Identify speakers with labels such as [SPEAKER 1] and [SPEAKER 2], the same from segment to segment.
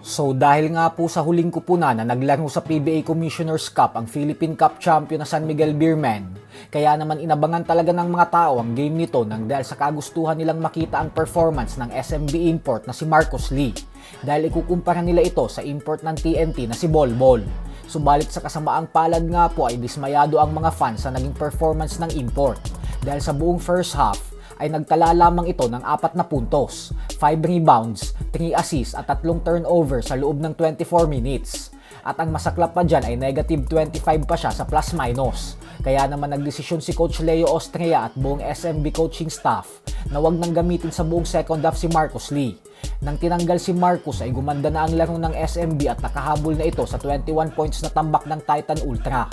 [SPEAKER 1] So dahil nga po sa huling kupunan na naglaro sa PBA Commissioner's Cup ang Philippine Cup champion na San Miguel Beermen, kaya naman inabangan talaga ng mga tao ang game nito nang dahil sa kagustuhan nilang makita ang performance ng SMB import na si Marcos Lee, dahil ikukumpara nila ito sa import ng TNT na si Bolbol. Subalit sa kasamaang palad nga po ay dismayado ang mga fans sa naging performance ng import, dahil sa buong first half ay nagtala lamang ito ng 4 na puntos, 5 rebounds, 3 assists at 3 turnover sa loob ng 24 minutes. At ang masaklap pa dyan ay negative 25 pa siya sa plus-minus. Kaya naman nagdesisyon si Coach Leo Ostrea at buong SMB coaching staff na wag nang gamitin sa buong second half si Marcos Lee. Nang tinanggal si Marcos ay gumanda na ang laro ng SMB at nakahabol na ito sa 21 points na tambak ng Titan Ultra.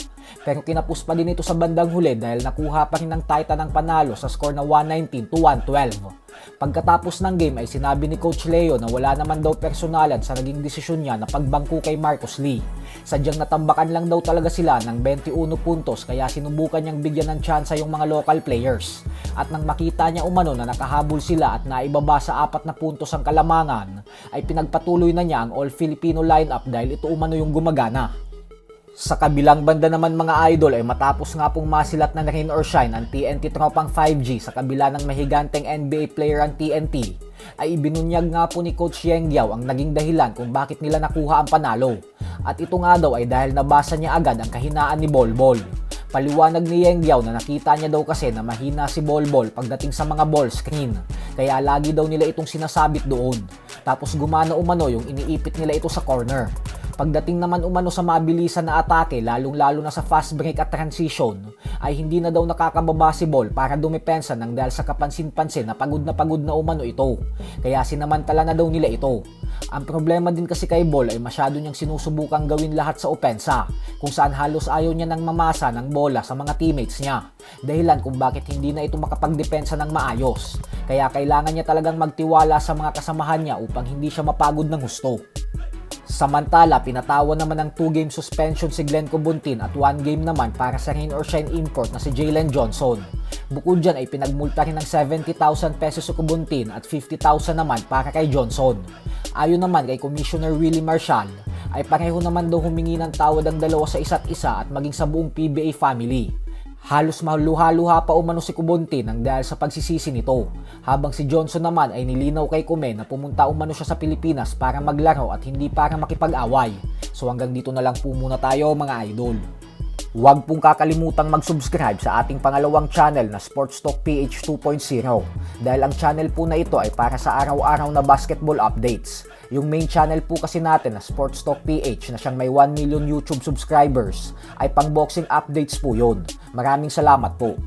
[SPEAKER 1] Pero kinapos pa din ito sa bandang huli dahil nakuha pa rin ng Titan ang panalo sa score na 119-112. Pagkatapos ng game ay sinabi ni Coach Leo na wala naman daw personalan sa naging desisyon niya na pagbangko kay Marcos Lee. Sadyang natambakan lang daw talaga sila ng 21 puntos kaya sinubukan niyang bigyan ng tsansa yung mga local players. At nang makita niya umano na nakahabol sila at naibaba sa 4 na puntos ang Kalamangan, ay pinagpatuloy na niya ang All-Filipino lineup dahil ito umano yung gumagana. Sa kabilang banda naman mga idol ay matapos nga pong masilat na rain or shine ang TNT tropang 5G sa kabila ng mahiganteng NBA player ang TNT, ay ibinunyag nga po ni Coach Yeng Yao ang naging dahilan kung bakit nila nakuha ang panalo. At ito nga daw ay dahil nabasa niya agad ang kahinaan ni Bolbol. Paliwanag ni Yeng Yao na nakita niya daw kasi na mahina si Bolbol pagdating sa mga ball screen, kaya lagi daw nila itong sinasabit doon. Tapos gumana umano yung iniipit nila ito sa corner. Pagdating naman umano sa mabilisan na atake, lalong-lalo na sa fast break at transition, ay hindi na daw nakakababa si Ball para dumepensa nang dahil sa kapansin-pansin na pagod na umano ito. Kaya sinamantala na daw nila ito. Ang problema din kasi kay Ball ay masyado niyang sinusubukang gawin lahat sa opensa, kung saan halos ayaw niya nang mamasa ng bola sa mga teammates niya. Dahilan kung bakit hindi na ito makapagdepensa ng maayos. Kaya kailangan niya talagang magtiwala sa mga kasamahan niya upang hindi siya mapagod ng husto. Samantala, pinatawan naman ng 2-game suspension si Glenn Cobuntin at 1 game naman para sa rain or shine import na si Jalen Johnson. Bukod dyan ay pinagmulta rin ng 70,000 pesos sa Cobuntin at 50,000 naman para kay Johnson. Ayon naman kay Commissioner Willie Marshall, ay pareho naman daw humingi ng tawad ang dalawa sa isa't isa at maging sa buong PBA family. Halos maluha-luha pa umano si Cobuntin nang dahil sa pagsisisi nito, habang si Johnson naman ay nilinaw kay Kume na pumunta umano siya sa Pilipinas para maglaro at hindi para makipag-away. So hanggang dito na lang po muna tayo mga idol. Huwag pong kakalimutang mag-subscribe sa ating pangalawang channel na Sports Talk PH 2.0 dahil ang channel po na ito ay para sa araw-araw na basketball updates. Yung main channel po kasi natin na Sports Talk PH na siyang may 1 million YouTube subscribers ay pang boxing updates po yun. Maraming salamat po.